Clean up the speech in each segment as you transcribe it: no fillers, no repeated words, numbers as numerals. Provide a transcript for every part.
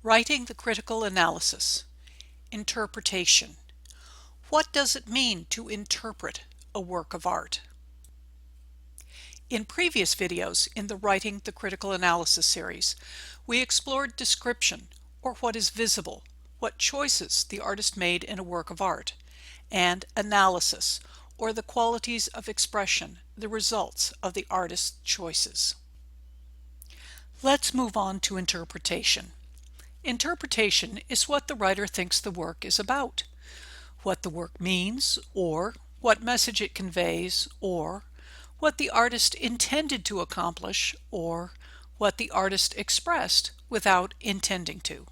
Writing the critical analysis. Interpretation. What does it mean to interpret a work of art? In previous videos in the Writing the Critical Analysis series, we explored description, or what is visible, what choices the artist made in a work of art, and analysis, or the qualities of expression, the results of the artist's choices. Let's move on to interpretation. Interpretation is what the writer thinks the work is about, what the work means, or what message it conveys, or what the artist intended to accomplish, or what the artist expressed without intending to.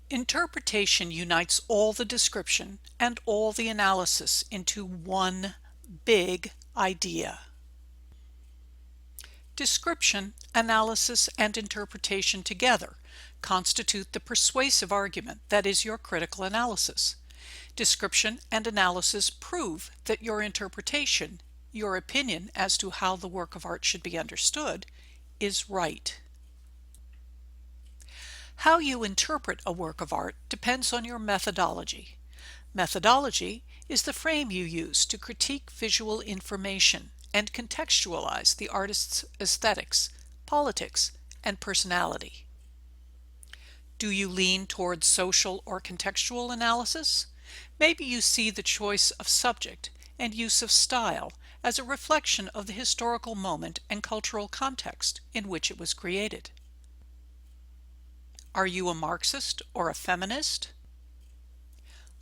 Interpretation unites all the description and all the analysis into one big idea. Description, analysis, and interpretation together constitute the persuasive argument that is your critical analysis. Description and analysis prove that your interpretation, your opinion as to how the work of art should be understood, is right. How you interpret a work of art depends on your methodology. Methodology is the frame you use to critique visual information and contextualize the artist's aesthetics, politics, and personality. Do you lean towards social or contextual analysis? Maybe you see the choice of subject and use of style as a reflection of the historical moment and cultural context in which it was created. Are you a Marxist or a feminist?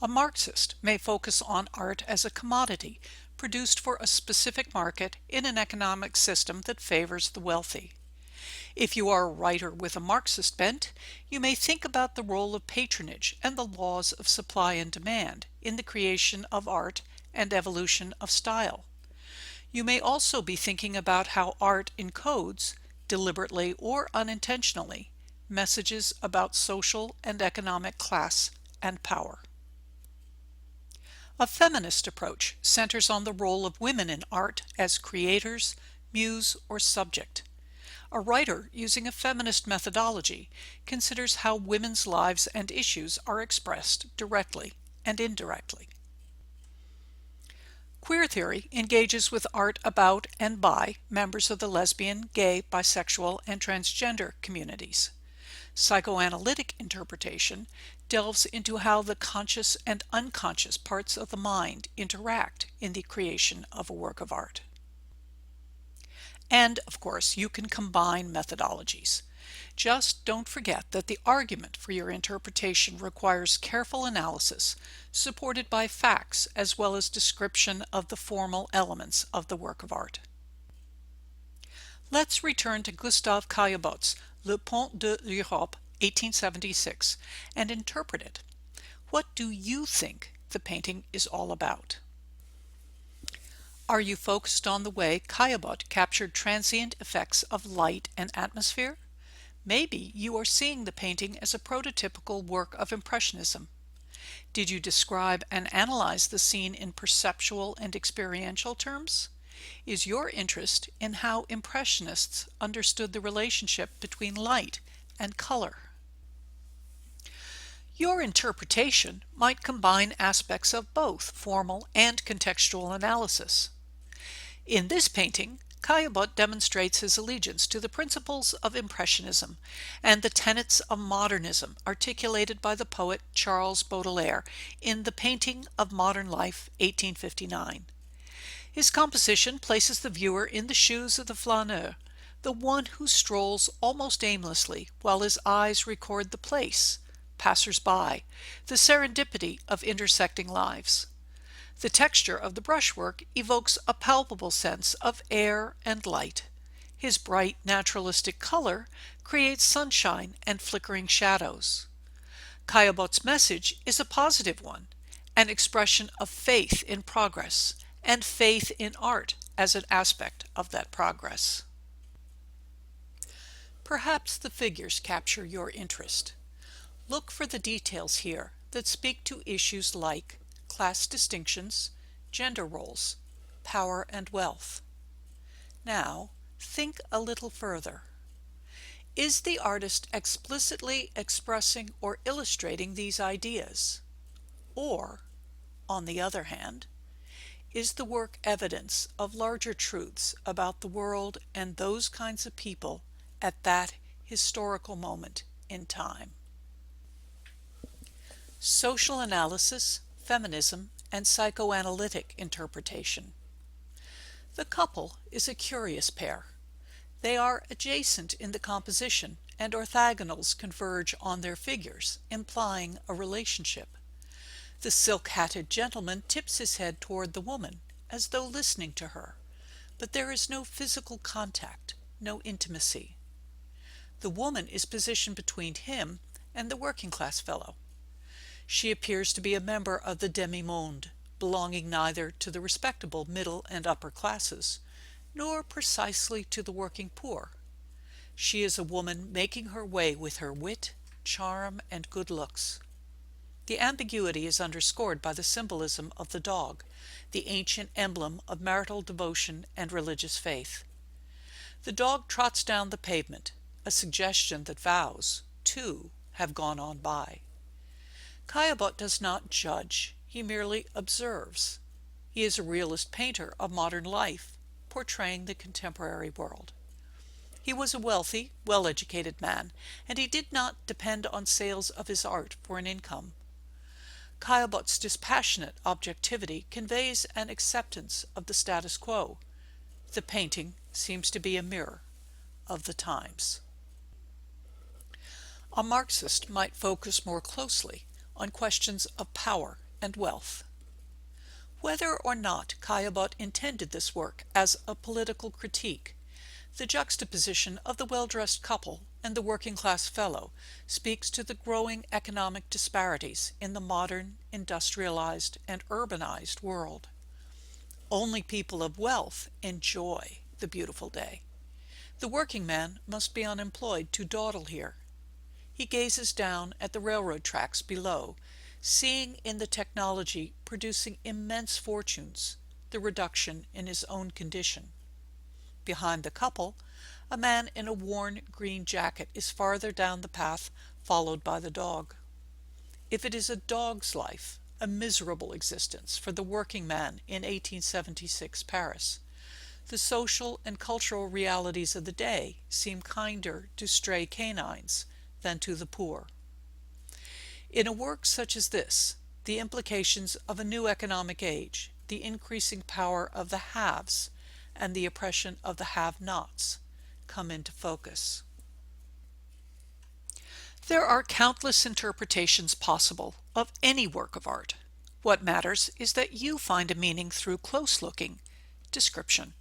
A Marxist may focus on art as a commodity produced for a specific market in an economic system that favors the wealthy. If you are a writer with a Marxist bent, you may think about the role of patronage and the laws of supply and demand in the creation of art and evolution of style. You may also be thinking about how art encodes, deliberately or unintentionally, messages about social and economic class and power. A feminist approach centers on the role of women in art as creators, muse, or subject. A writer using a feminist methodology considers how women's lives and issues are expressed directly and indirectly. Queer theory engages with art about and by members of the lesbian, gay, bisexual, and transgender communities. Psychoanalytic interpretation delves into how the conscious and unconscious parts of the mind interact in the creation of a work of art. And, of course, you can combine methodologies. Just don't forget that the argument for your interpretation requires careful analysis, supported by facts as well as description of the formal elements of the work of art. Let's return to Gustave Caillebott's Le Pont de l'Europe, 1876, and interpret it. What do you think the painting is all about? Are you focused on the way Caillebott captured transient effects of light and atmosphere? Maybe you are seeing the painting as a prototypical work of Impressionism. Did you describe and analyze the scene in perceptual and experiential terms? Is your interest in how Impressionists understood the relationship between light and color? Your interpretation might combine aspects of both formal and contextual analysis. In this painting, Caillebott demonstrates his allegiance to the principles of Impressionism and the tenets of modernism articulated by the poet Charles Baudelaire in The Painting of Modern Life, 1859. His composition places the viewer in the shoes of the flaneur, the one who strolls almost aimlessly while his eyes record the place, passers-by, the serendipity of intersecting lives. The texture of the brushwork evokes a palpable sense of air and light. His bright naturalistic color creates sunshine and flickering shadows. Caillebott's message is a positive one, an expression of faith in progress and faith in art as an aspect of that progress. Perhaps the figures capture your interest. Look for the details here that speak to issues like class distinctions, gender roles, power and wealth. Now, think a little further. Is the artist explicitly expressing or illustrating these ideas? Or, on the other hand, is the work evidence of larger truths about the world and those kinds of people at that historical moment in time? Social analysis, feminism, and psychoanalytic interpretation. The couple is a curious pair. They are adjacent in the composition, and orthogonals converge on their figures, implying a relationship. The silk-hatted gentleman tips his head toward the woman, as though listening to her, but there is no physical contact, no intimacy. The woman is positioned between him and the working-class fellow. She appears to be a member of the demi-monde, belonging neither to the respectable middle and upper classes, nor precisely to the working poor. She is a woman making her way with her wit, charm, and good looks. The ambiguity is underscored by the symbolism of the dog, the ancient emblem of marital devotion and religious faith. The dog trots down the pavement, a suggestion that vows, too, have gone on by. Caillebotte does not judge, he merely observes. He is a realist painter of modern life, portraying the contemporary world. He was a wealthy, well-educated man, and he did not depend on sales of his art for an income. Caillebotte's dispassionate objectivity conveys an acceptance of the status quo. The painting seems to be a mirror of the times. A Marxist might focus more closely on questions of power and wealth. Whether or not Caillebotte intended this work as a political critique, the juxtaposition of the well-dressed couple and the working-class fellow speaks to the growing economic disparities in the modern, industrialized, and urbanized world. Only people of wealth enjoy the beautiful day. The working man must be unemployed to dawdle here. He gazes down at the railroad tracks below, seeing in the technology producing immense fortunes the reduction in his own condition. Behind the couple, a man in a worn green jacket is farther down the path, followed by the dog. If it is a dog's life, a miserable existence for the working man in 1876 Paris, the social and cultural realities of the day seem kinder to stray canines than to the poor. In a work such as this, the implications of a new economic age, the increasing power of the haves, and the oppression of the have-nots come into focus. There are countless interpretations possible of any work of art. What matters is that you find a meaning through close looking, description,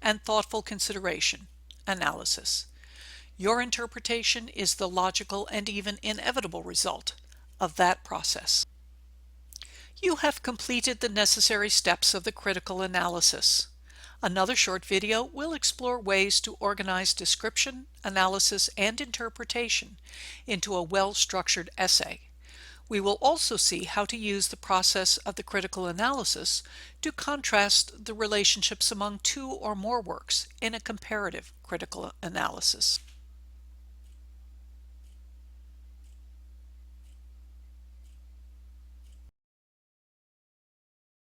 and thoughtful consideration, analysis. Your interpretation is the logical and even inevitable result of that process. You have completed the necessary steps of the critical analysis. Another short video will explore ways to organize description, analysis, and interpretation into a well-structured essay. We will also see how to use the process of the critical analysis to contrast the relationships among two or more works in a comparative critical analysis.